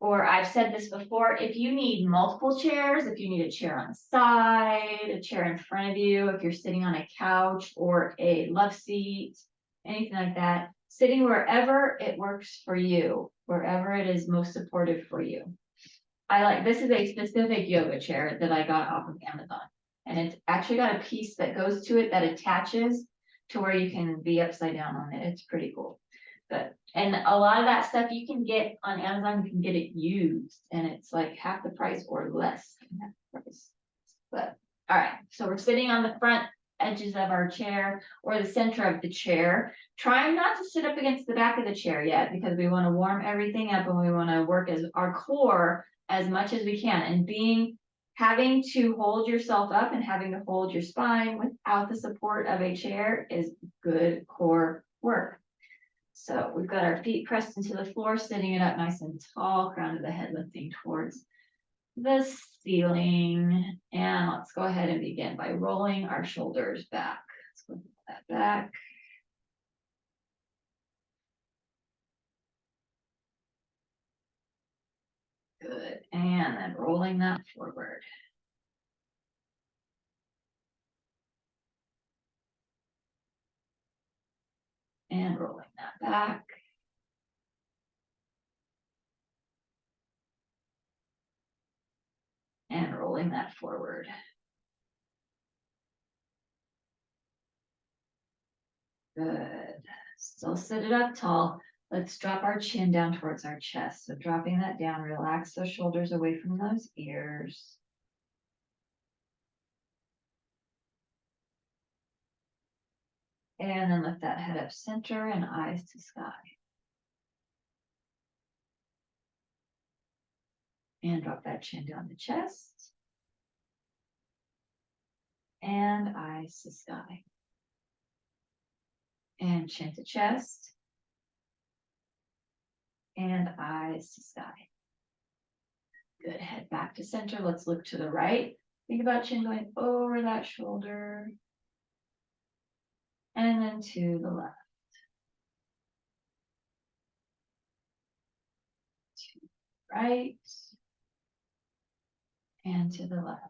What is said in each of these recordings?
or I've said this before, if you need multiple chairs, if you need a chair on the side, a chair in front of you, if you're sitting on a couch or a love seat, anything like that, sitting wherever it works for you, wherever it is most supportive for you. This is a specific yoga chair that I got off of Amazon, and it's actually got a piece that goes to it that attaches to where you can be upside down on it. It's pretty cool. And a lot of that stuff you can get on Amazon, you can get it used, and it's like half the price or less than half the price. But all right, so we're sitting on the front edges of our chair or the center of the chair, trying not to sit up against the back of the chair yet, because we want to warm everything up and we want to work as our core as much as we can. And having to hold yourself up and having to hold your spine without the support of a chair is good core work. So we've got our feet pressed into the floor, sitting it up nice and tall, crown of the head lifting towards the ceiling. And let's go ahead and begin by rolling our shoulders back. Let's go that back. Good. And then rolling that forward. And rolling that back. And rolling that forward. Good. Still sit it up tall. Let's drop our chin down towards our chest. So dropping that down, relax those shoulders away from those ears. And then lift that head up center and eyes to sky. And drop that chin down the chest. And eyes to sky. And chin to chest. And eyes to sky. Good, head back to center. Let's look to the right. Think about chin going over that shoulder. And then to the left. To the right. And to the left.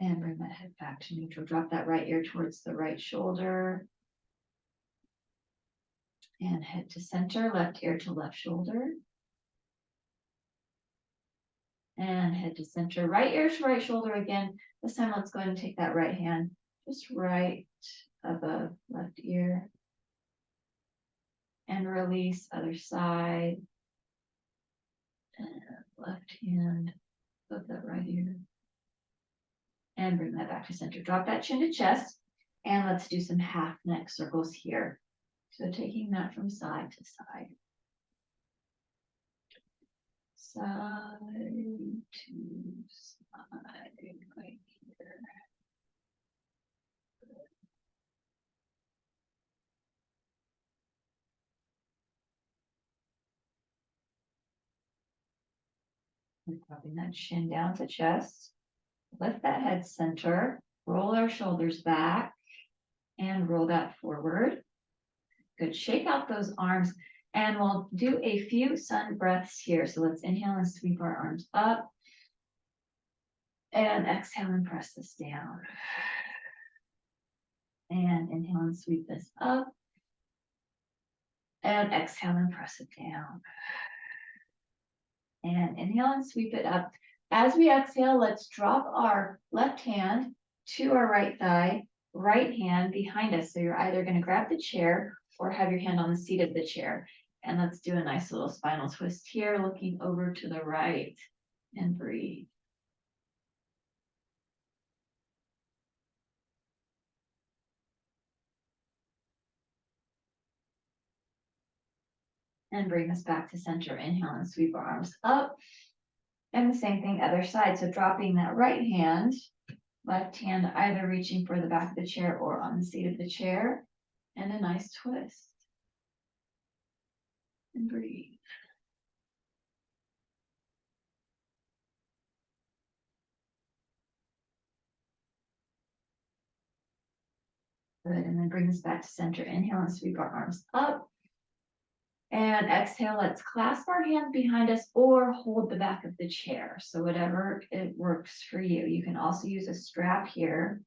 And bring that head back to neutral. Drop that right ear towards the right shoulder. And head to center, left ear to left shoulder. And head to center, right ear to right shoulder again. This time, let's go ahead and take that right hand just right above left ear. And release other side. And left hand above that right ear. And bring that back to center. Drop that chin to chest. And let's do some half neck circles here. So taking that from side to side. Side to side, right here. We're dropping that chin down to chest. Lift that head center. Roll our shoulders back. And roll that forward. Good. Shake out those arms. And we'll do a few sun breaths here. So let's inhale and sweep our arms up. And exhale and press this down. And inhale and sweep this up. And exhale and press it down. And inhale and sweep it up. As we exhale, let's drop our left hand to our right thigh, right hand behind us. So you're either going to grab the chair or have your hand on the seat of the chair. And let's do a nice little spinal twist here, looking over to the right, and breathe. And bring us back to center. Inhale and sweep our arms up. And the same thing, other side. So dropping that right hand, left hand either reaching for the back of the chair or on the seat of the chair. And a nice twist. And breathe. Good, and then bring us back to center. Inhale and sweep our arms up. And exhale, let's clasp our hands behind us or hold the back of the chair. So whatever it works for you. You can also use a strap here.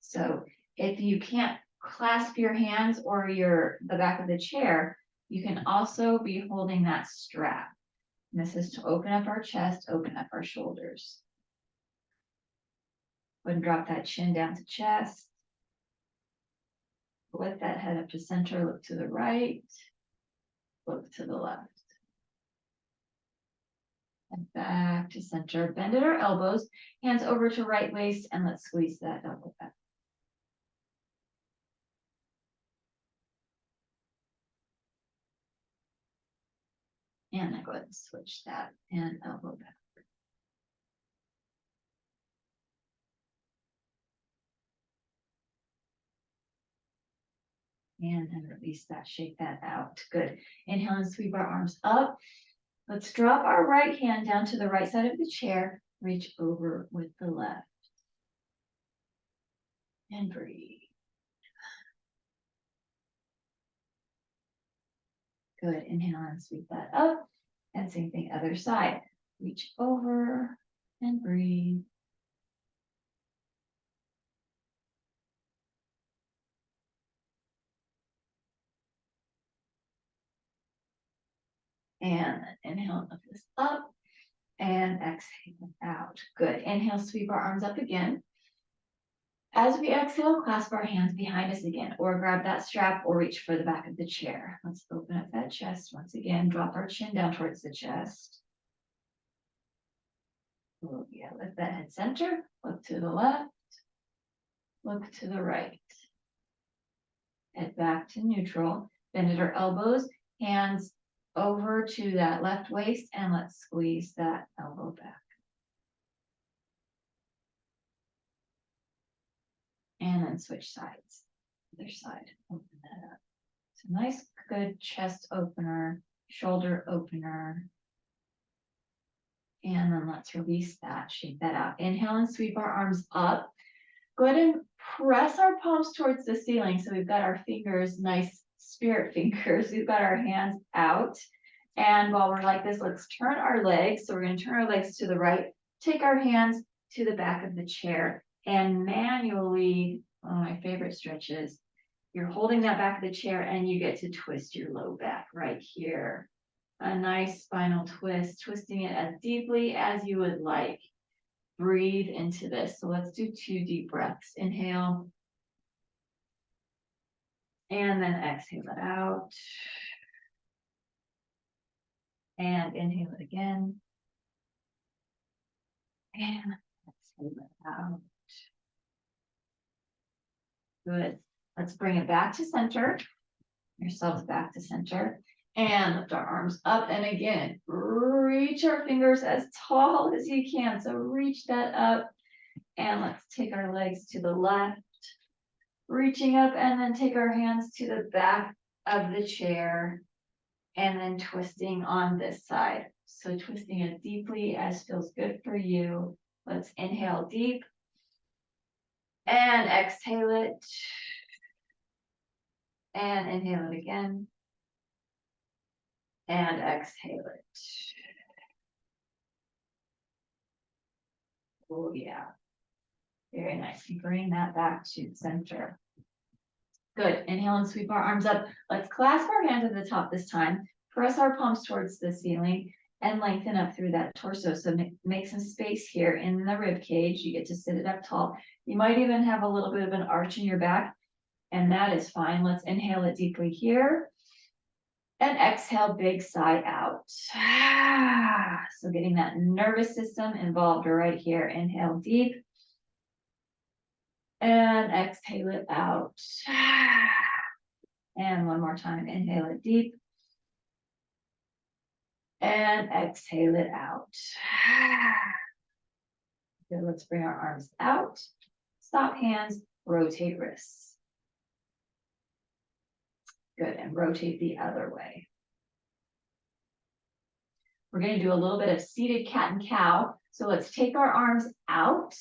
So if you can't clasp your hands or the back of the chair, you can also be holding that strap. And this is to open up our chest, open up our shoulders. Go ahead and drop that chin down to chest. Lift that head up to center, look to the right, look to the left. And back to center. Bend at our elbows, hands over to right waist, and let's squeeze that elbow back. And then go ahead and switch that and elbow back. And then release that, shake that out. Good. Inhale and sweep our arms up. Let's drop our right hand down to the right side of the chair. Reach over with the left. And breathe. Good. Inhale and sweep that up. And same thing, other side. Reach over and breathe. And inhale, lift this up. And exhale out. Good. Inhale, sweep our arms up again. As we exhale, clasp our hands behind us again, or grab that strap or reach for the back of the chair. Let's open up that chest once again. Drop our chin down towards the chest. Oh, yeah, lift that head center. Look to the left. Look to the right. Head back to neutral. Bend at our elbows. Hands over to that left waist, and let's squeeze that elbow back. And then switch sides. Other side. Open that up. It's a nice, good chest opener, shoulder opener. And then let's release that, shake that out. Inhale and sweep our arms up. Go ahead and press our palms towards the ceiling. So we've got our fingers, nice spirit fingers. We've got our hands out. And while we're like this, let's turn our legs. So we're going to turn our legs to the right, take our hands to the back of the chair, and manually, one of my favorite stretches, you're holding that back of the chair and you get to twist your low back right here. A nice spinal twist, twisting it as deeply as you would like. Breathe into this. So let's do 2 deep breaths. Inhale. And then exhale it out. And inhale it again. And exhale it out. Good. Let's bring it back to center. Yourselves back to center. And lift our arms up. And again, reach our fingers as tall as you can. So reach that up. And let's take our legs to the left. Reaching up, and then take our hands to the back of the chair. And then twisting on this side. So twisting as deeply as feels good for you. Let's inhale deep. And exhale it. And inhale it again. And exhale it. Oh, yeah. Very nice. You bring that back to center. Good. Inhale and sweep our arms up. Let's clasp our hands at the top this time. Press our palms towards the ceiling and lengthen up through that torso. So make some space here in the rib cage. You get to sit it up tall. You might even have a little bit of an arch in your back, and that is fine. Let's inhale it deeply here. And exhale, big sigh out. So getting that nervous system involved right here. Inhale deep. And exhale it out. And one more time, inhale it deep. And exhale it out. Good, let's bring our arms out. Stop hands, rotate wrists. Good, and rotate the other way. We're going to do a little bit of seated cat and cow. So let's take our arms out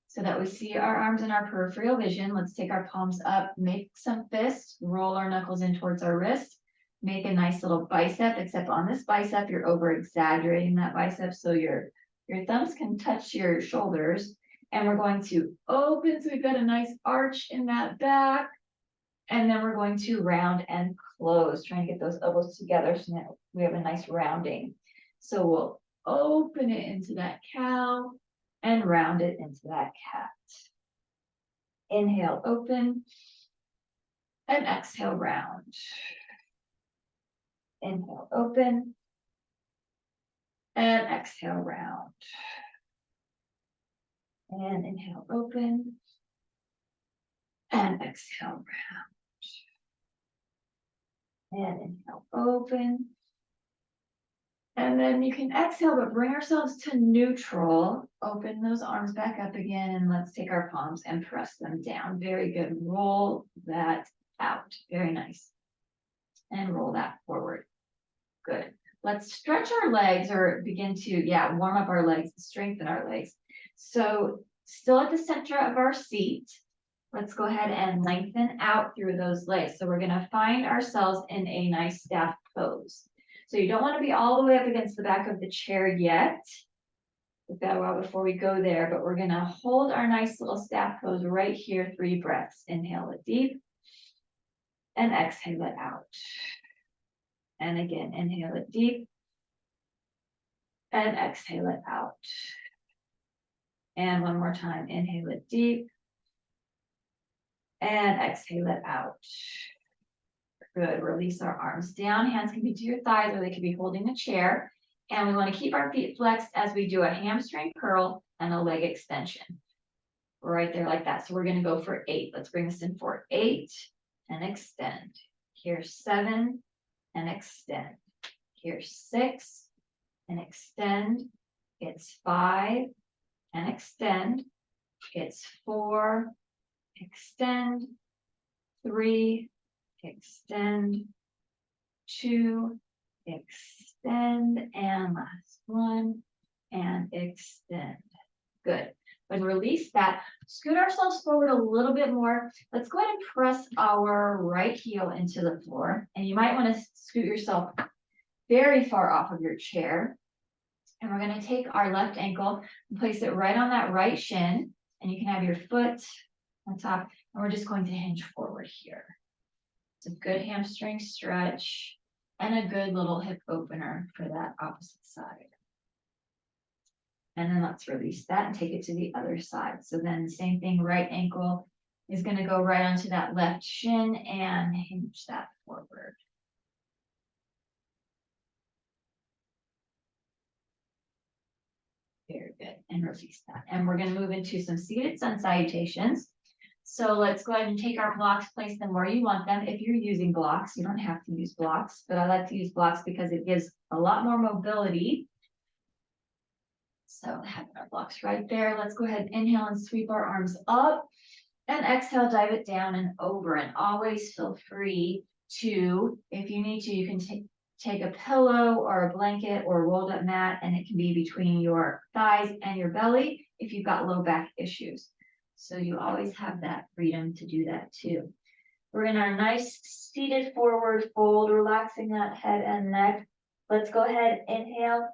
so that we see our arms in our peripheral vision. Let's take our palms up, make some fists, roll our knuckles in towards our wrists. make a nice little bicep, except on this bicep, you're over exaggerating that bicep. So your thumbs can touch your shoulders, and we're going to open. So we've got a nice arch in that back. And then we're going to round and close, trying to get those elbows together so that we have a nice rounding. So we'll open it into that cow and round it into that cat. Inhale, open, and exhale, round. Inhale, open, and exhale, round. And inhale, open, and exhale, round. And inhale, open. And then you can exhale, but bring ourselves to neutral. Open those arms back up again, and let's take our palms and press them down. Very good. Roll that out. Very nice. And roll that forward. Good. Let's stretch our legs, or begin to, warm up our legs, strengthen our legs. So still at the center of our seat, let's go ahead and lengthen out through those legs. So we're going to find ourselves in a nice staff pose. So you don't want to be all the way up against the back of the chair yet. We've got a while before we go there, but we're going to hold our nice little staff pose right here, 3 breaths. Inhale it deep and exhale it out. And again, inhale it deep and exhale it out. And one more time, inhale it deep and exhale it out. Good. Release our arms down. Hands can be to your thighs, or they can be holding the chair. And we want to keep our feet flexed as we do a hamstring curl and a leg extension. Right there like that. So we're going to go for 8. Let's bring this in for 8 and extend. Here's 7 and extend. Here's 6 and extend. It's 5 and extend. It's 4, extend, 3, extend, 2, extend, and last one, and extend. Good. When release that, scoot ourselves forward a little bit more. Let's go ahead and press our right heel into the floor. And you might want to scoot yourself very far off of your chair. And we're going to take our left ankle and place it right on that right shin. And you can have your foot on top. And we're just going to hinge forward here. It's a good hamstring stretch and a good little hip opener for that opposite side. And then let's release that and take it to the other side. So then the same thing, right ankle is going to go right onto that left shin and hinge that forward. Very good. And release that. And we're going to move into some seated sun salutations. So let's go ahead and take our blocks, place them where you want them. If you're using blocks, you don't have to use blocks, but I like to use blocks because it gives a lot more mobility. So having our blocks right there. Let's go ahead and inhale and sweep our arms up, and exhale, dive it down and over. And always feel free to, if you need to, you can take a pillow or a blanket or a rolled up mat, and it can be between your thighs and your belly if you've got low back issues. So you always have that freedom to do that too. We're in our nice seated forward fold, relaxing that head and neck. Let's go ahead, inhale,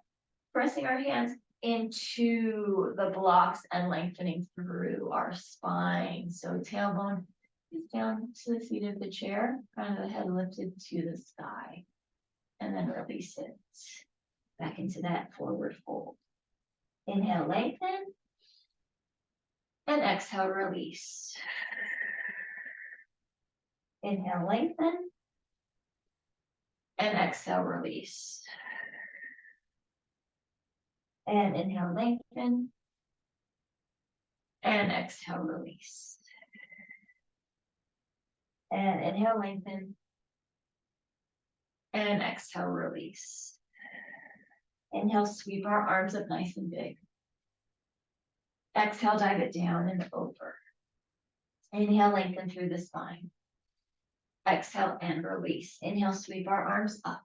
pressing our hands into the blocks and lengthening through our spine. So tailbone is down to the seat of the chair, front of the head lifted to the sky. And then release it back into that forward fold. Inhale, lengthen. And exhale, release. Inhale, lengthen. And exhale, release. And inhale, lengthen. And exhale, release. And inhale, lengthen. And exhale, release. Inhale, sweep our arms up nice and big. Exhale, dive it down and over. Inhale, lengthen through the spine. Exhale and release. Inhale, sweep our arms up.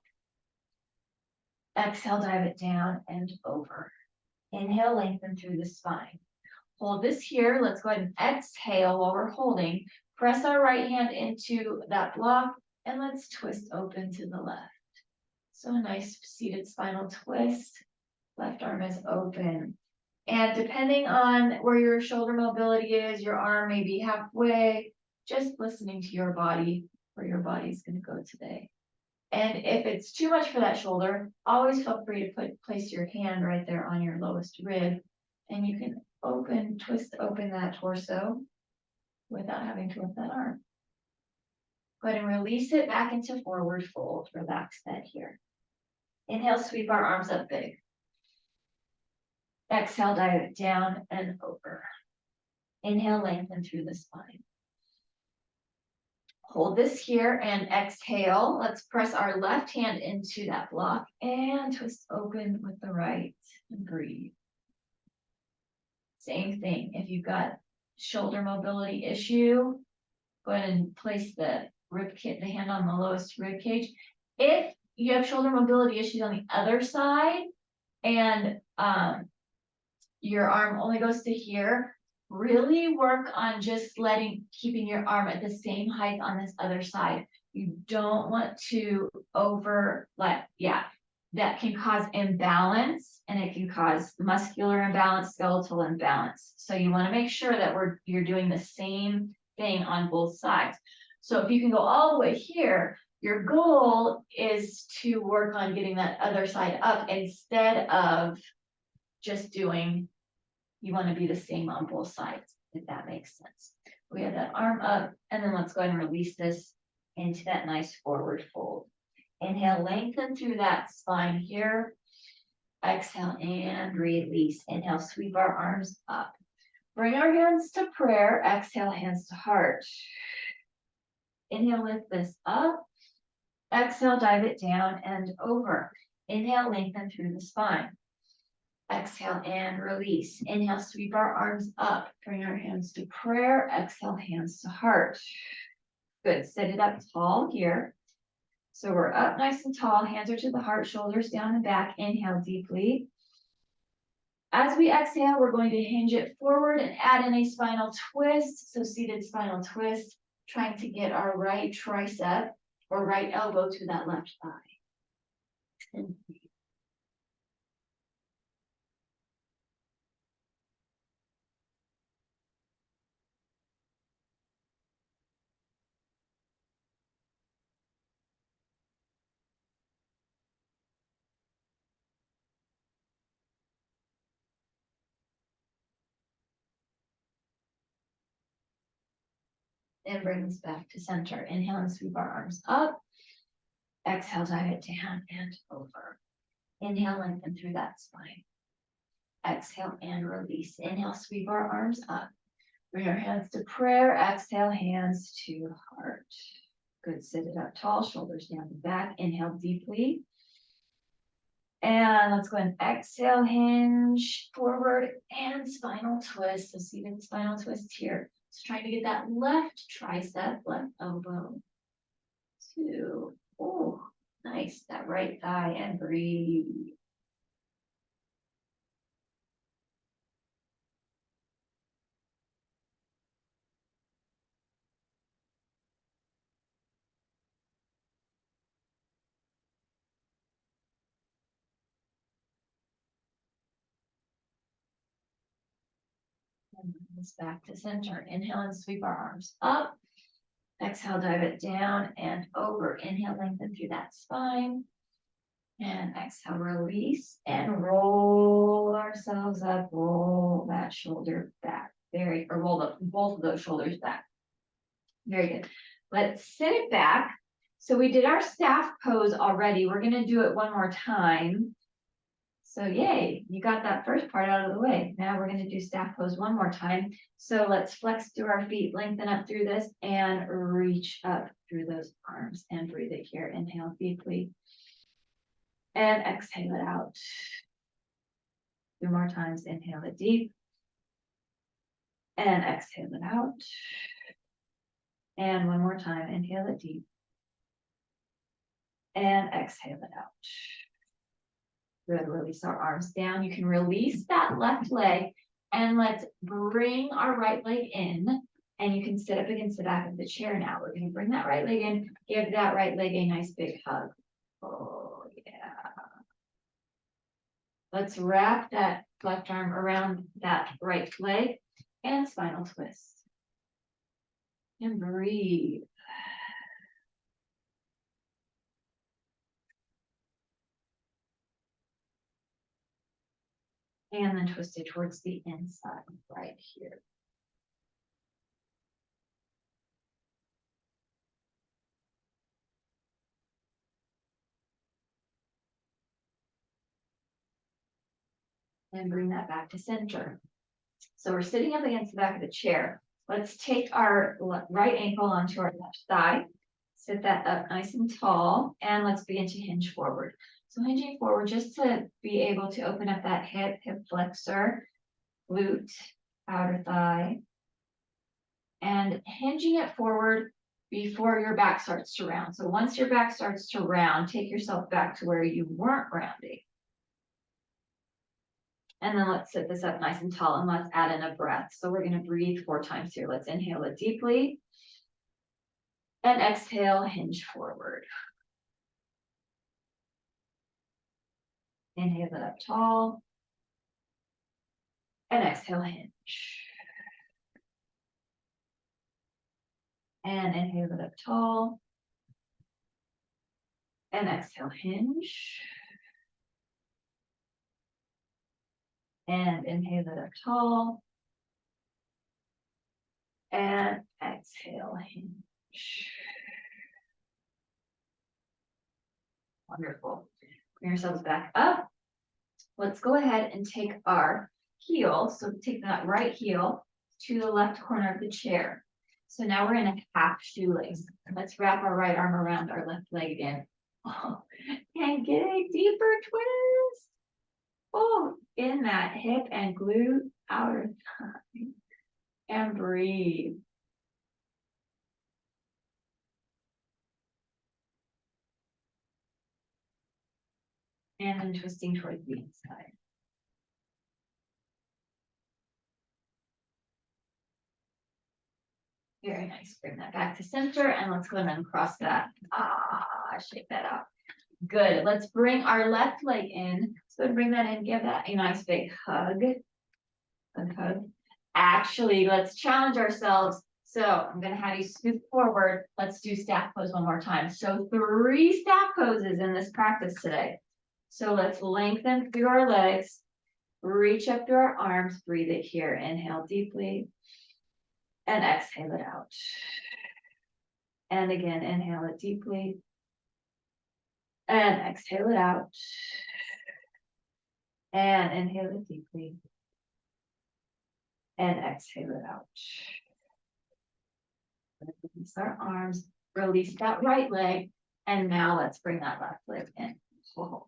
Exhale, dive it down and over. Inhale, lengthen through the spine. Hold this here. Let's go ahead and exhale while we're holding. Press our right hand into that block And let's twist open to the left. So a nice seated spinal twist. Left arm is open. And depending on where your shoulder mobility is, your arm may be halfway, just listening to your body, where your body's going to go today. And if it's too much for that shoulder, always feel free to place your hand right there on your lowest rib, and you can twist open that torso without having to lift that arm. Go ahead and release it back into forward fold. Relax that here. Inhale, sweep our arms up big. Exhale, dive it down and over. Inhale, lengthen through the spine. Hold this here and exhale. Let's press our left hand into that block and twist open with the right and breathe. Same thing. If you've got shoulder mobility issue, go ahead and place the hand on the lowest rib cage. If you have shoulder mobility issues on the other side and your arm only goes to here, really work on just keeping your arm at the same height on this other side. You don't want to that can cause imbalance, and it can cause muscular imbalance, skeletal imbalance. So you want to make sure that you're doing the same thing on both sides. So if you can go all the way here, your goal is to work on getting that other side up instead of just doing, you want to be the same on both sides, if that makes sense. We have that arm up, and then let's go ahead and release this into that nice forward fold. Inhale, lengthen through that spine here. Exhale and release. Inhale, sweep our arms up. Bring our hands to prayer. Exhale, hands to heart. Inhale, lift this up. Exhale, dive it down and over. Inhale, lengthen through the spine. Exhale and release. Inhale, sweep our arms up. Bring our hands to prayer. Exhale, hands to heart. Good. Sit it up tall here. So we're up nice and tall. Hands are to the heart, shoulders down and back. Inhale deeply. As we exhale, we're going to hinge it forward and add in a spinal twist. So seated spinal twist, trying to get our right tricep or right elbow to that left thigh. And bring this back to center. Inhale and sweep our arms up. Exhale, dive it down and over. Inhale, lengthen through that spine. Exhale and release. Inhale, sweep our arms up. Bring our hands to prayer. Exhale, hands to heart. Good. Sit it up tall, shoulders down and back. Inhale deeply. And let's go ahead and exhale, hinge forward and spinal twist. So seated spinal twist here. So trying to get that left tricep, left elbow to, oh, nice, that right thigh, and breathe. And bring this back to center. Inhale and sweep our arms up. Exhale, dive it down and over. Inhale, lengthen through that spine. And exhale, release and roll ourselves up. Roll that shoulder back. Roll both of those shoulders back. Very good. Let's sit it back. So we did our staff pose already. We're going to do it one more time. So yay, you got that first part out of the way. Now we're going to do staff pose one more time. So let's flex through our feet, lengthen up through this, and reach up through those arms and breathe it here. Inhale deeply. And exhale it out. 2 more times. Inhale it deep. And exhale it out. And one more time. Inhale it deep. And exhale it out. Good. Release our arms down. You can release that left leg, and let's bring our right leg in And you can sit up against the back of the chair now. We're gonna bring that right leg in, give that right leg a nice big hug. Oh, yeah. Let's wrap that left arm around that right leg and spinal twist. And breathe. And then twist it towards the inside right here. And bring that back to center. So we're sitting up against the back of the chair. Let's take our right ankle onto our left thigh. Sit that up nice and tall, and let's begin to hinge forward. So hinging forward just to be able to open up that hip flexor, glute, outer thigh, and hinging it forward before your back starts to round. So once your back starts to round, take yourself back to where you weren't rounding. And then let's sit this up nice and tall, and let's add in a breath. So we're going to breathe 4 times here. Let's inhale it deeply. And exhale, hinge forward. Inhale it up tall. And exhale, hinge. And inhale it up tall. And exhale, hinge. And inhale it up tall. And exhale, hinge. Wonderful. Bring yourselves back up. Let's go ahead and take our heel. So take that right heel to the left corner of the chair. So now we're in a half shoelace. Let's wrap our right arm around our left leg again. Oh, and get a deeper twist. Oh, in that hip and glute outer thigh. And breathe. And then twisting towards the inside. Very nice. Bring that back to center, and let's go ahead and cross that. Shake that out. Good. Let's bring our left leg in. So bring that in, give that a nice big hug. Hug. Actually, let's challenge ourselves. So I'm going to have you scoop forward. Let's do staff pose one more time. So 3 staff poses in this practice today. So let's lengthen through our legs, reach up through our arms, breathe it here. Inhale deeply and exhale it out. And again, inhale it deeply and exhale it out. And inhale it deeply and exhale it out. Release our arms, release that right leg, and now let's bring that left leg in. Oh,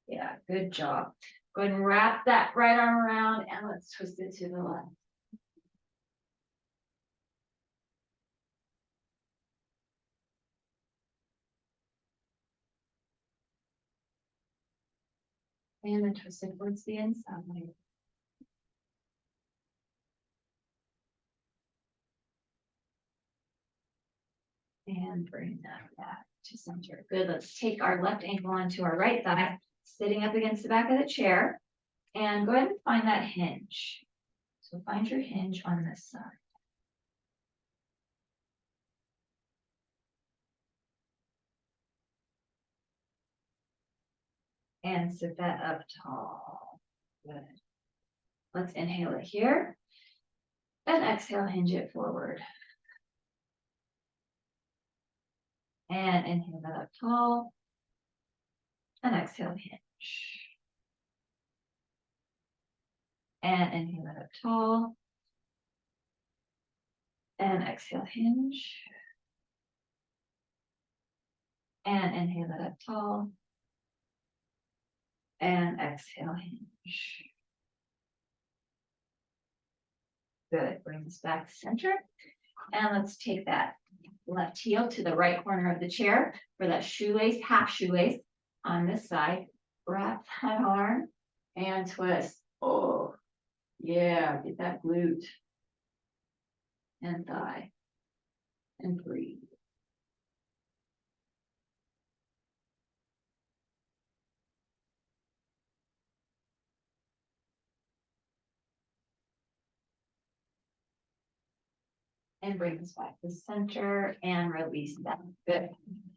yeah, good job. Go ahead and wrap that right arm around, and let's twist it to the left. And then twist it towards the inside. And bring that back to center. Good. Let's take our left ankle onto our right thigh, sitting up against the back of the chair. And go ahead and find that hinge. So find your hinge on this side. And sit that up tall. Good. Let's inhale it here. And exhale, hinge it forward. And inhale that up tall. And exhale, hinge. And inhale that up tall. And exhale, hinge. And inhale that up tall. And exhale, hinge. Good. Bring this back to center. And let's take that left heel to the right corner of the chair for that shoelace, half shoelace on this side. Wrap that arm and twist. Oh, yeah, get that glute. and thigh. And breathe. And bring this back to center and release that. Good.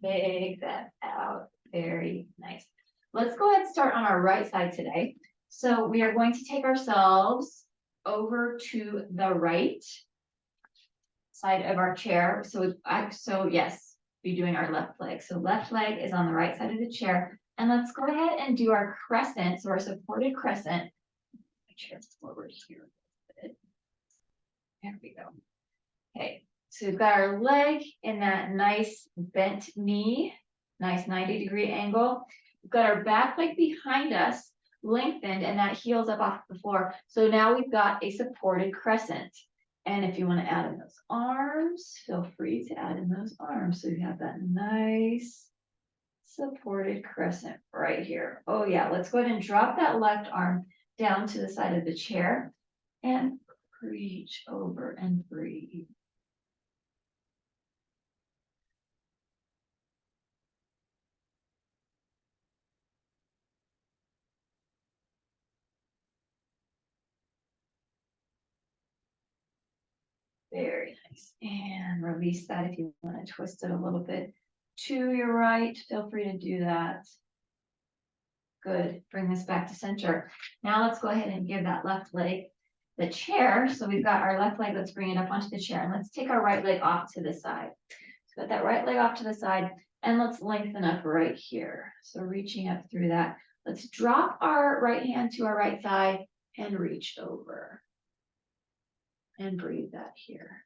Take that out. Very nice. Let's go ahead and start on our right side today. So we are going to take ourselves over to the right side of our chair. So yes, be doing our left leg. So left leg is on the right side of the chair. And let's go ahead and do our crescent. So our supported crescent. My chair's forward here. There we go. Okay, so we've got our leg in that nice bent knee, nice 90-degree angle. We've got our back leg behind us, lengthened, and that heels up off the floor. So now we've got a supported crescent. And if you want to add in those arms, feel free to add in those arms. So you have that nice supported crescent right here. Oh yeah, let's go ahead and drop that left arm down to the side of the chair and reach over and breathe. Very nice. And release that if you want to twist it a little bit to your right. Feel free to do that. Good. Bring this back to center. Now let's go ahead and give that left leg the chair. So we've got our left leg. Let's bring it up onto the chair. And let's take our right leg off to the side. So got that right leg off to the side. And let's lengthen up right here. So reaching up through that. Let's drop our right hand to our right thigh and reach over. And breathe that here.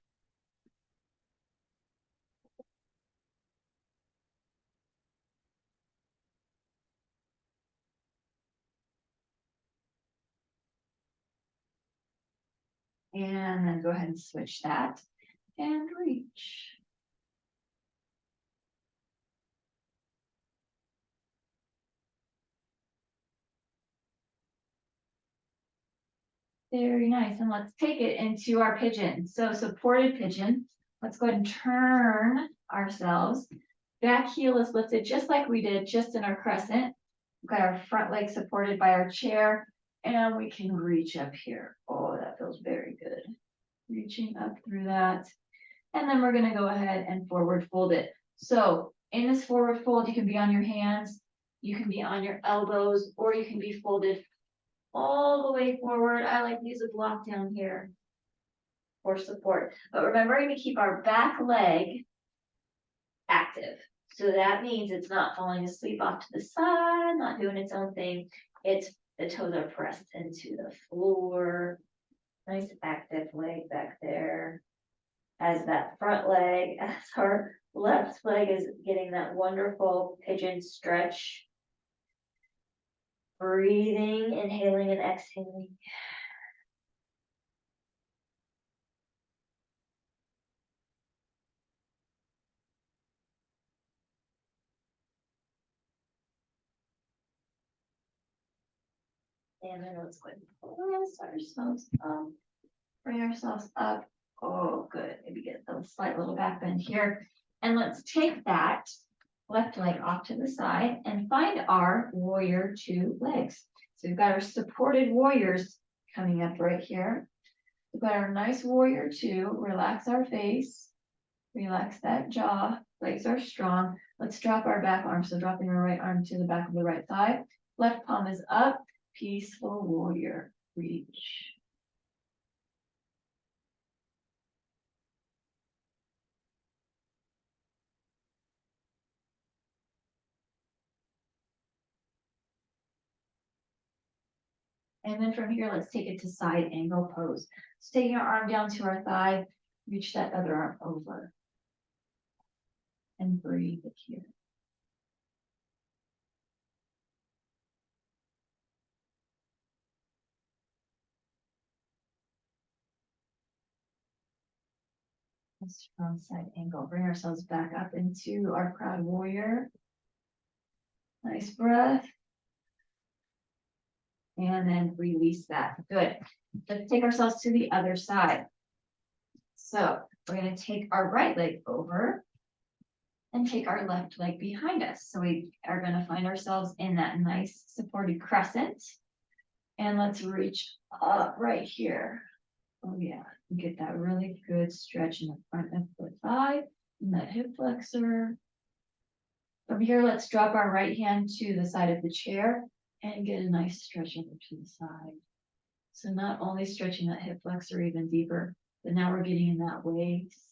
And then go ahead and switch that and reach. Very nice. And let's take it into our pigeon. So supported pigeon. Let's go ahead and turn ourselves. Back heel is lifted just like we did just in our crescent. We've got our front leg supported by our chair. And we can reach up here. Oh, that feels very good. Reaching up through that. And then we're going to go ahead and forward fold it. So in this forward fold, you can be on your hands, you can be on your elbows, or you can be folded all the way forward. I like to use a block down here for support. But remembering to keep our back leg active. So that means it's not falling asleep off to the side, not doing its own thing. It's the toes are pressed into the floor. Nice active leg back there. As that front leg, as our left leg is getting that wonderful pigeon stretch. Breathing, inhaling and exhaling. And then let's go ahead and rest ourselves up. Bring ourselves up. Oh, good. Maybe get a slight little back bend here. And let's take that left leg off to the side and find our warrior two legs. So we've got our supported warriors coming up right here. We've got our nice warrior two. Relax our face. Relax that jaw. Legs are strong. Let's drop our back arm. So dropping our right arm to the back of the right thigh. Left palm is up. Peaceful warrior. Reach. And then from here, let's take it to side angle pose. So taking our arm down to our thigh, reach that other arm over. And breathe it here. From side angle, bring ourselves back up into our proud warrior. Nice breath. And then release that. Good. Let's take ourselves to the other side. So we're gonna take our right leg over and take our left leg behind us. So we are gonna find ourselves in that nice supported crescent. And let's reach up right here. Oh yeah, get that really good stretch in the front of the thigh and that hip flexor. From here, let's drop our right hand to the side of the chair and get a nice stretch over to the side. So not only stretching that hip flexor even deeper, but now we're getting in that waist.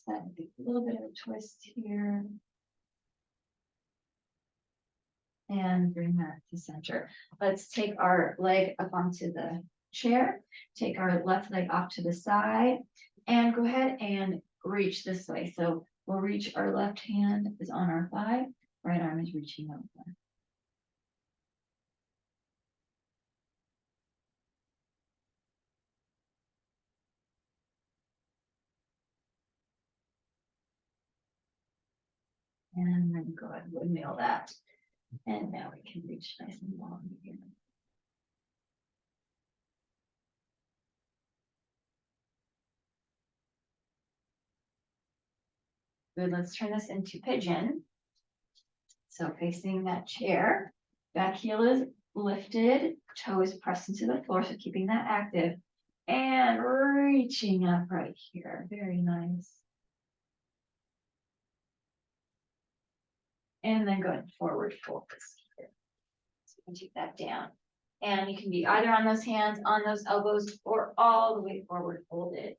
A little bit of a twist here. And bring that to center. Let's take our leg up onto the chair, take our left leg off to the side, and go ahead and reach this way. So we'll reach, our left hand is on our thigh, right arm is reaching over. And then go ahead and windmill that. And now we can reach nice and long again. Good, let's turn this into pigeon. So facing that chair, back heel is lifted, toe is pressed into the floor, so keeping that active. And reaching up right here, very nice. And then going forward fold this here. So you can take that down. And you can be either on those hands, on those elbows, or all the way forward folded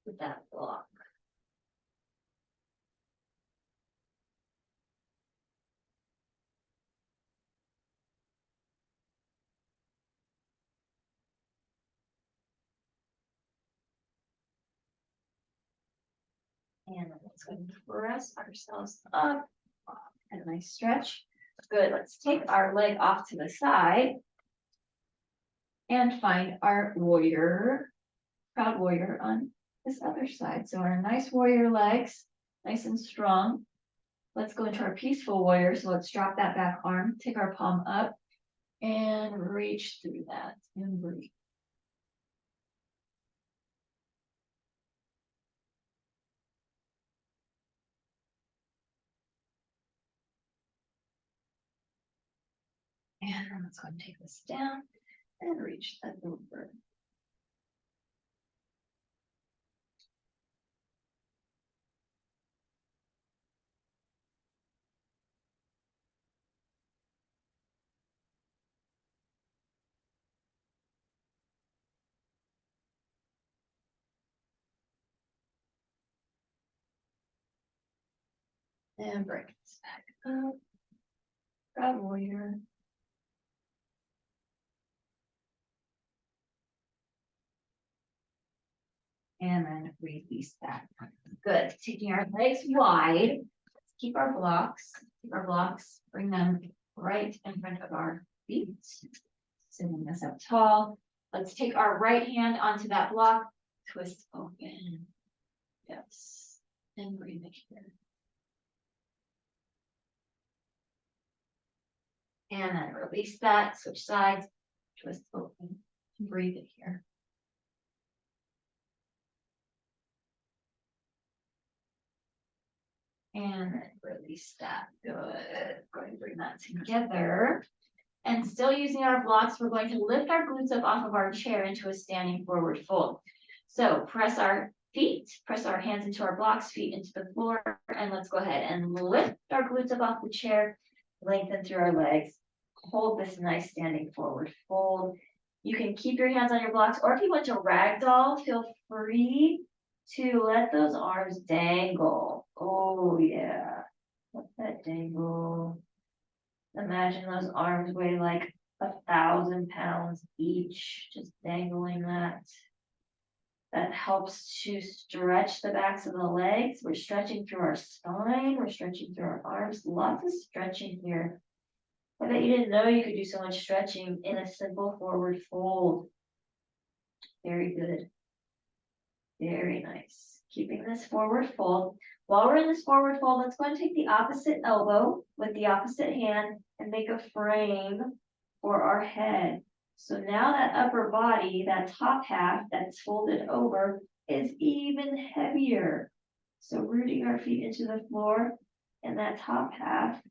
with that block. And then let's go and press ourselves up. And a nice stretch. Good. Let's take our leg off to the side and find our warrior, proud warrior on this other side. So our nice warrior legs, nice and strong. Let's go into our peaceful warrior. So let's drop that back arm, take our palm up and reach through that and breathe. And then let's go and take this down and reach that over. And bring this back up. Proud warrior. And then release that. Good. Taking our legs wide. Let's keep our blocks. Bring them right in front of our feet. Sitting this up tall. Let's take our right hand onto that block. Twist open. Yes. And breathe it here. And then release that. Switch sides. Twist open. And breathe it here. And then release that. Good. Going to bring that together. And still using our blocks, we're going to lift our glutes up off of our chair into a standing forward fold. So press our feet, press our hands into our blocks, feet into the floor, and let's go ahead and lift our glutes up off the chair, lengthen through our legs. Hold this nice standing forward fold. You can keep your hands on your blocks, or if you want to ragdoll, feel free to let those arms dangle. Oh yeah, let that dangle. Imagine those arms weigh like 1,000 pounds each, just dangling that. That helps to stretch the backs of the legs. We're stretching through our spine, we're stretching through our arms, lots of stretching here. I bet you didn't know you could do so much stretching in a simple forward fold. Very good. Very nice. keeping this forward fold. While we're in this forward fold, let's go and take the opposite elbow with the opposite hand and make a frame for our head. So now that upper body, that top half that's folded over, is even heavier. So rooting our feet into the floor, and that top half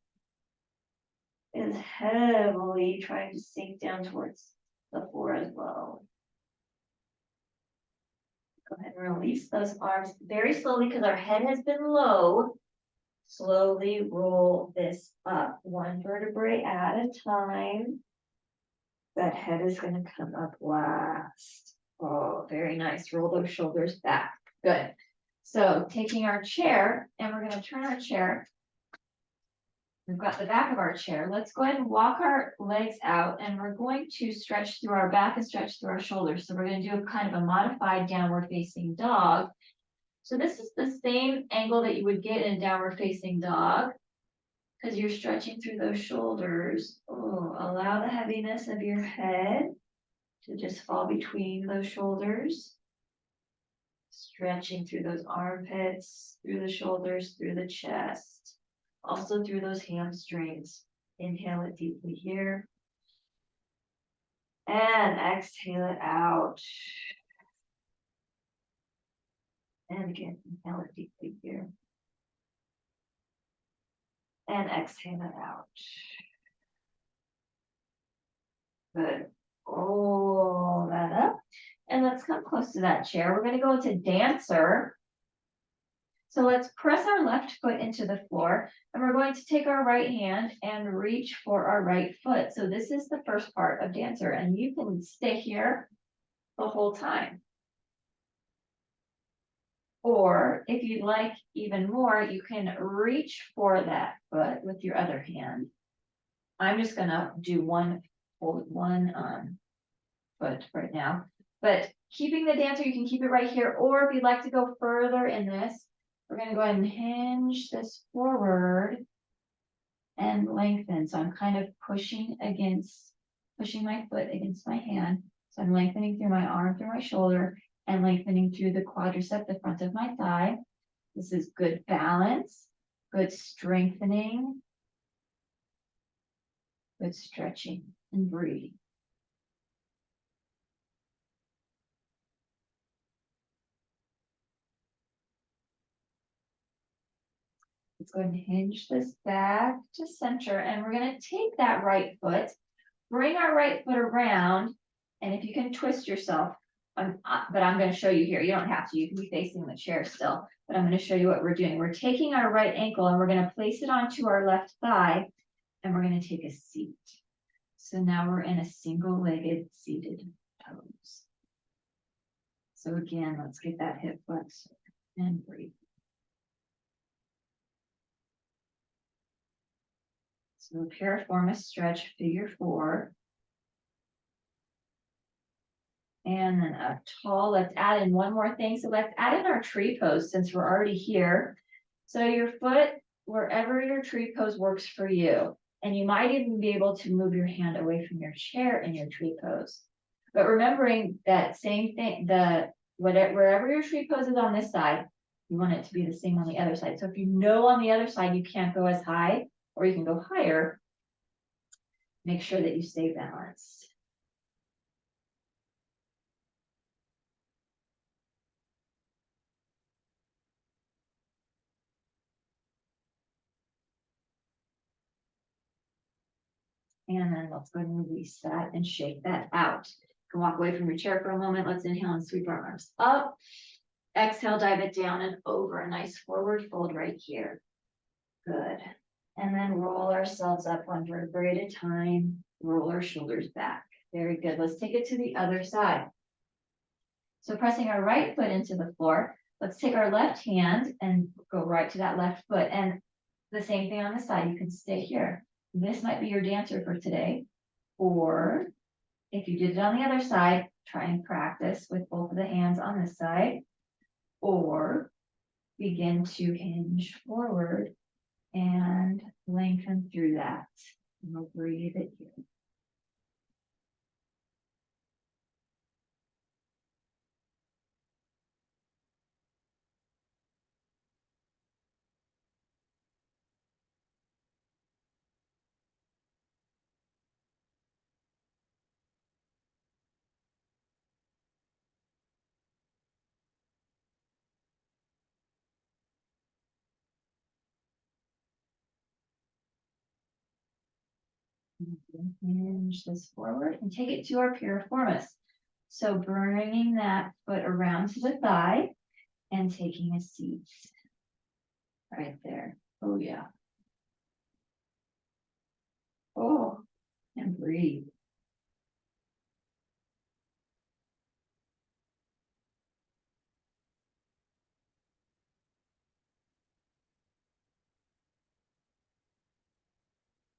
is heavily trying to sink down towards the floor as well. Go ahead and release those arms very slowly because our head has been low. Slowly roll this up, one vertebrae at a time. That head is going to come up last. Oh, very nice. Roll those shoulders back. Good. So taking our chair, and we're going to turn our chair. We've got the back of our chair. Let's go ahead and walk our legs out, and we're going to stretch through our back and stretch through our shoulders. So we're going to do a kind of a modified downward facing dog. So this is the same angle that you would get in a downward facing dog because you're stretching through those shoulders. Oh, allow the heaviness of your head to just fall between those shoulders. Stretching through those armpits, through the shoulders, through the chest, also through those hamstrings. Inhale it deeply here. And exhale it out. And again, inhale it deeply here. And exhale it out. Good. Roll that up. And let's come close to that chair. We're going to go into dancer. So let's press our left foot into the floor. And we're going to take our right hand and reach for our right foot. So this is the first part of dancer. And you can stay here the whole time. Or if you'd like even more, you can reach for that foot with your other hand. I'm just gonna do one foot right now. But keeping the dancer, you can keep it right here. Or if you'd like to go further in this, we're gonna go ahead and hinge this forward and lengthen. So I'm kind of pushing my foot against my hand. So I'm lengthening through my arm, through my shoulder, and lengthening through the quadricep, the front of my thigh. This is good balance, good strengthening, good stretching and breathing. Let's go ahead and hinge this back to center, and we're going to take that right foot, bring our right foot around, and if you can twist yourself, but I'm going to show you here. You don't have to. You can be facing the chair still, but I'm going to show you what we're doing. We're taking our right ankle and we're going to place it onto our left thigh, and we're going to take a seat. So now we're in a single-legged seated pose. So again, let's get that hip flexor and breathe. So piriformis stretch, figure 4. And then up tall. Let's add in one more thing. So let's add in our tree pose since we're already here. So your foot, wherever your tree pose works for you. And you might even be able to move your hand away from your chair in your tree pose. But remembering that same thing, wherever your tree pose is on this side, you want it to be the same on the other side. So if you know on the other side you can't go as high, or you can go higher, make sure that you stay balanced. And then let's go ahead and release that and shake that out. You can walk away from your chair for a moment. Let's inhale and sweep our arms up. Exhale, dive it down and over. A nice forward fold right here. Good. And then roll ourselves up one vertebrae at a time. Roll our shoulders back. Very good. Let's take it to the other side. So pressing our right foot into the floor, let's take our left hand and go right to that left foot. And the same thing on the side. You can stay here. This might be your dancer for today. Or if you did it on the other side, try and practice with both of the hands on this side. Or begin to hinge forward and lengthen through that. And we'll breathe it here. Hinge this forward and take it to our piriformis. So bringing that foot around to the thigh and taking a seat right there. Oh yeah. Oh, and breathe.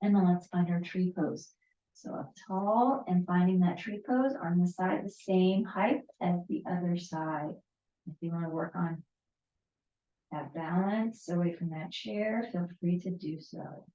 And then let's find our tree pose. So up tall and finding that tree pose on the side, the same height as the other side. If you want to work on that balance away from that chair, feel free to do so.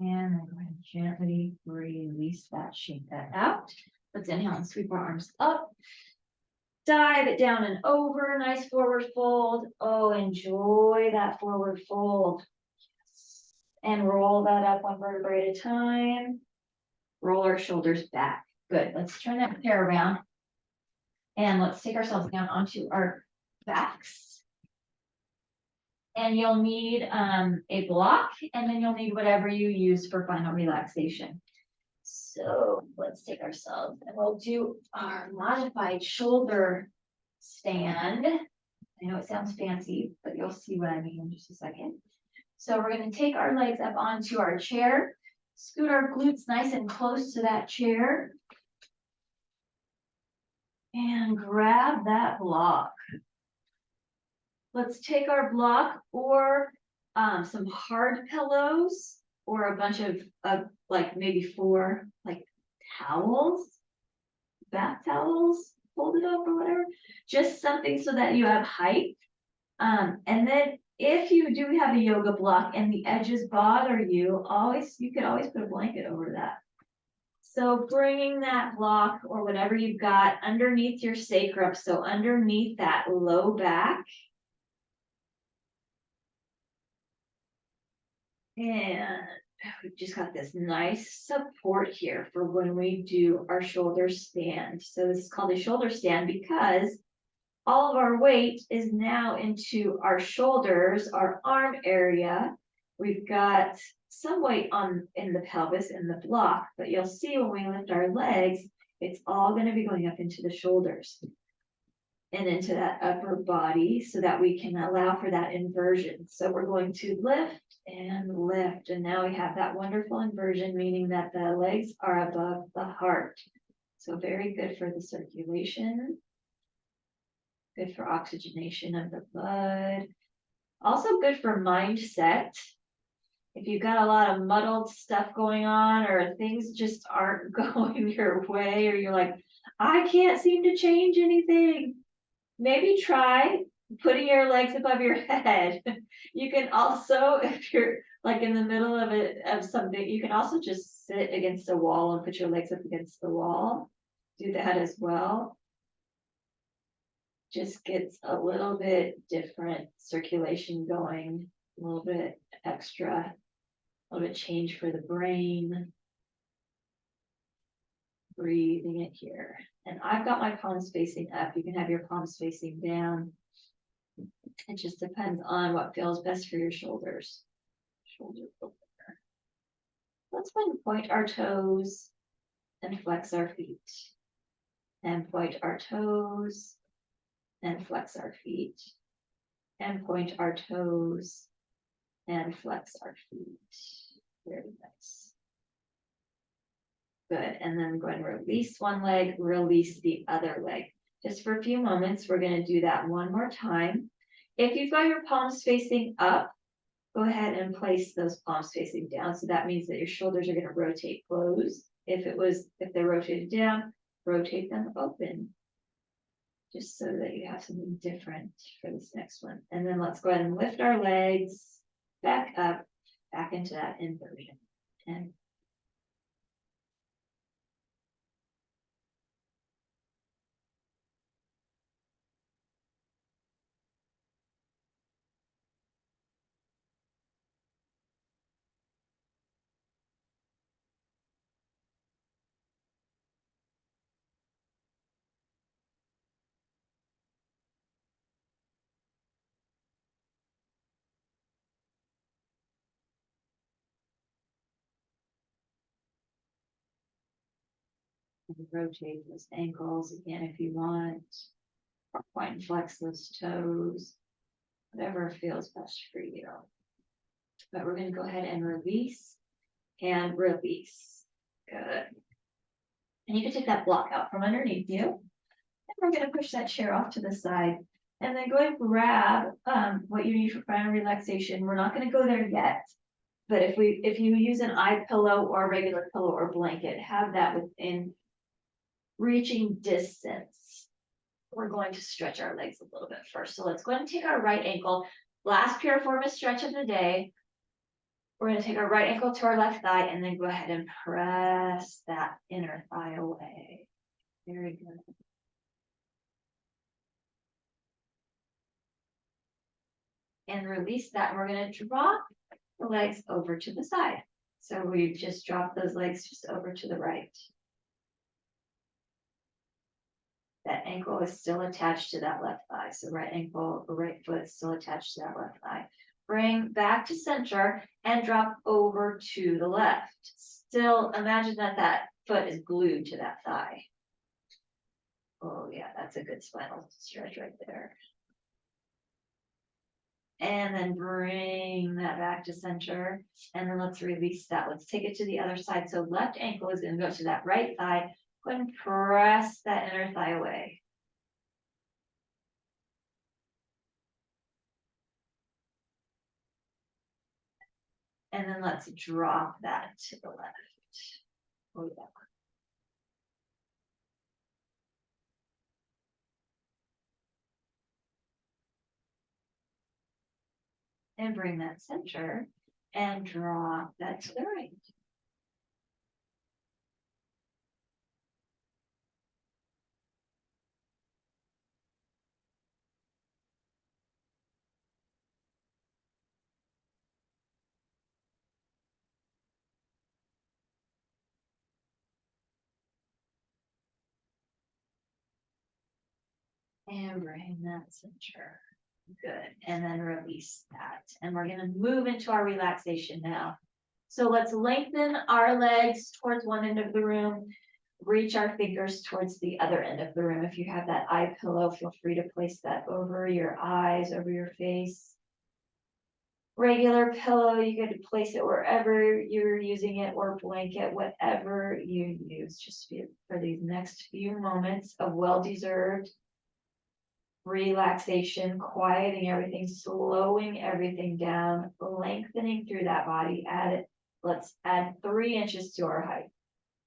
And then go ahead and gently release that, shake that out. Let's inhale and sweep our arms up. Dive it down and over, nice forward fold. Oh, enjoy that forward fold. Yes. And roll that up one vertebrae at a time. Roll our shoulders back. Good, let's turn that chair around. And let's take ourselves down onto our backs. And you'll need a block, and then you'll need whatever you use for final relaxation. So let's take ourselves and we'll do our modified shoulder stand. I know it sounds fancy, but you'll see what I mean in just a second. So we're going to take our legs up onto our chair, scoot our glutes nice and close to that chair, and grab that block. Let's take our block or some hard pillows or a bunch of like maybe 4 like towels, bath towels, folded up or whatever, just something so that you have height. And then if you do have a yoga block and the edges bother you, you could always put a blanket over that. So bringing that block or whatever you've got underneath your sacrum, so underneath that low back. And we've just got this nice support here for when we do our shoulder stand. So this is called a shoulder stand because all of our weight is now into our shoulders, our arm area. We've got some weight in the pelvis and the block, but you'll see when we lift our legs, it's all going to be going up into the shoulders and into that upper body so that we can allow for that inversion. So we're going to lift and lift. And now we have that wonderful inversion, meaning that the legs are above the heart. So very good for the circulation, good for oxygenation of the blood. Also good for mindset. If you've got a lot of muddled stuff going on or things just aren't going your way, or you're like, I can't seem to change anything, maybe try putting your legs above your head. You can also, if you're like in the middle of something, you can also just sit against a wall and put your legs up against the wall. Do that as well. Just gets a little bit different circulation going, a little bit extra, a little bit change for the brain. Breathing it here. And I've got my palms facing up. You can have your palms facing down. It just depends on what feels best for your shoulders. Shoulder opener. Let's point our toes and flex our feet. And point our toes and flex our feet. And point our toes and flex our feet. Very nice. Good, and then go ahead and release one leg, release the other leg. Just for a few moments, we're going to do that one more time. If you've got your palms facing up, go ahead and place those palms facing down. So that means that your shoulders are going to rotate closed. If they're rotated down, rotate them open. Just so that you have something different for this next one. And then let's go ahead and lift our legs back up, back into that inversion. And rotate those ankles again if you want. Or point and flex those toes. Whatever feels best for you. But we're going to go ahead and release and release. Good. And you can take that block out from underneath you. And we're going to push that chair off to the side. And then go ahead and grab what you need for final relaxation. We're not going to go there yet. But if you use an eye pillow or a regular pillow or blanket, have that within reaching distance. We're going to stretch our legs a little bit first. So let's go ahead and take our right ankle. Last piriformis stretch of the day. We're going to take our right ankle to our left thigh and then go ahead and press that inner thigh away. Very good. And release that. We're going to drop the legs over to the side. So we just drop those legs just over to the right. That ankle is still attached to that left thigh. So right ankle, the right foot is still attached to that left thigh. Bring back to center and drop over to the left. Still imagine that foot is glued to that thigh. Oh yeah, that's a good spinal stretch right there. And then bring that back to center. And then let's release that. Let's take it to the other side. So left ankle is going to go to that right thigh. Go ahead and press that inner thigh away. And then let's drop that to the left. Oh, yeah. And bring that center and drop that to the right. And bring that center. Good. And then release that. And we're going to move into our relaxation now. So let's lengthen our legs towards one end of the room. Reach our fingers towards the other end of the room. If you have that eye pillow, feel free to place that over your eyes, over your face. Regular pillow, you could place it wherever you're using it, or blanket, whatever you use, just for these next few moments of well-deserved relaxation, quieting everything, slowing everything down, lengthening through that body. Let's add 3 inches to our height.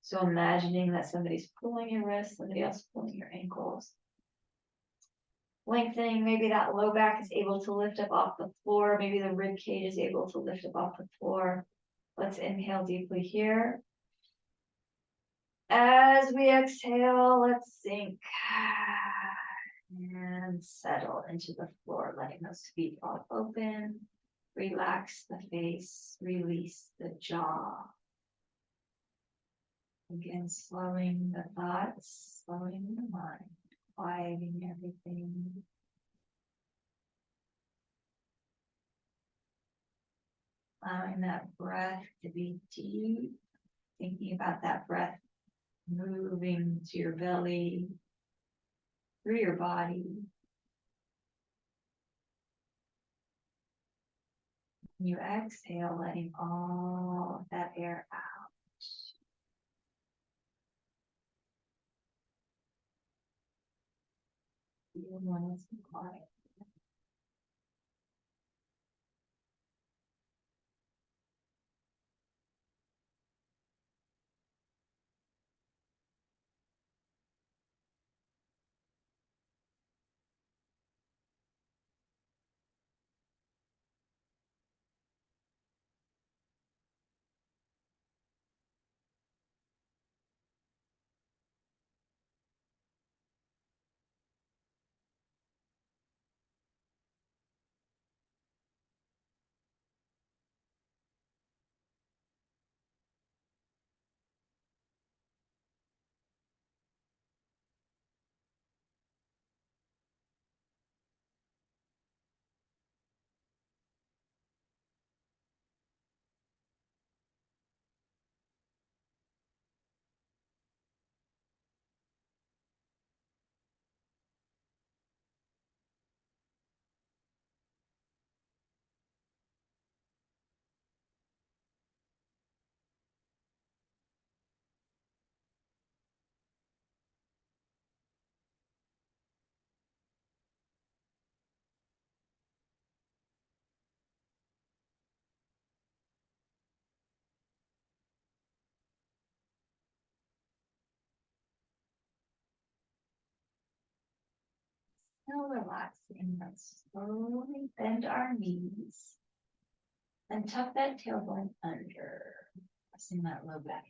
So imagining that somebody's pulling your wrist, somebody else pulling your ankles. Lengthening, maybe that low back is able to lift up off the floor. Maybe the rib cage is able to lift up off the floor. Let's inhale deeply here. As we exhale, let's sink and settle into the floor, letting those feet fall open. Relax the face, release the jaw. Again, slowing the thoughts, slowing the mind, quieting everything. Allowing that breath to be deep, thinking about that breath moving to your belly, through your body. You exhale, letting all of that air out. Feel nice and quiet. Now relaxing, let's slowly bend our knees. And tuck that tailbone under, pressing that low back.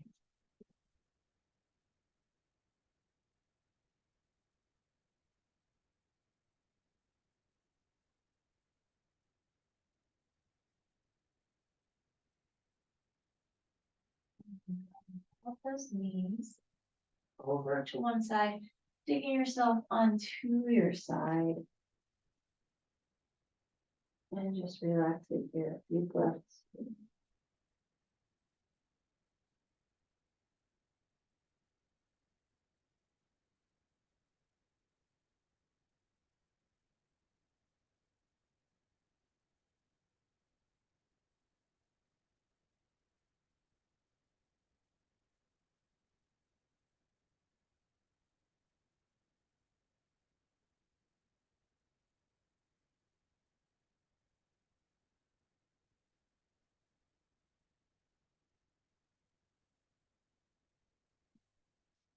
Up those knees over to one side, digging yourself onto your side. And just relax it here, a few breaths.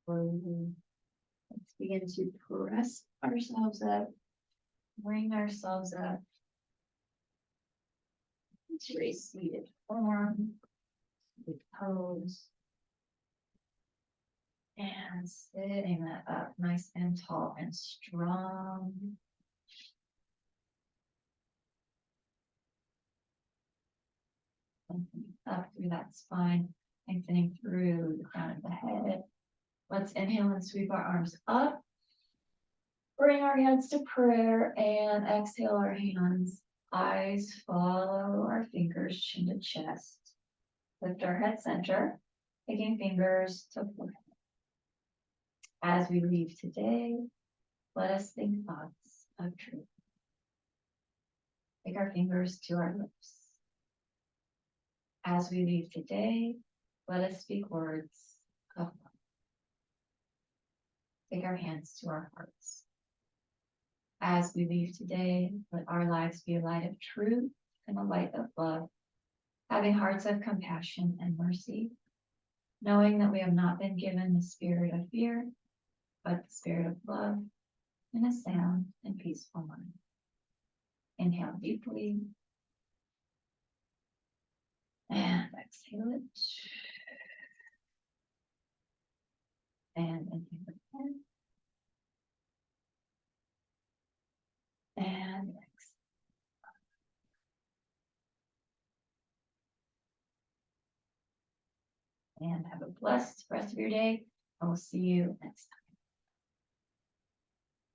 Let's begin to press ourselves up, bring ourselves up to a seated form, with pose, and sitting that up nice and tall and strong. Lengthening up through that spine, lengthening through the crown of the head. Let's inhale and sweep our arms up. Bring our hands to prayer and exhale our hands. Eyes follow our fingers, chin to chest. Lift our head center, taking fingers to forehead. As we leave today, let us think thoughts of truth. Take our fingers to our lips. As we leave today, let us speak words of love. Take our hands to our hearts. As we leave today, let our lives be a light of truth and a light of love, having hearts of compassion and mercy, knowing that we have not been given the spirit of fear, but the spirit of love and a sound and peaceful mind. Inhale deeply and exhale it. And inhale again. And exhale. And have a blessed rest of your day. I will see you next time.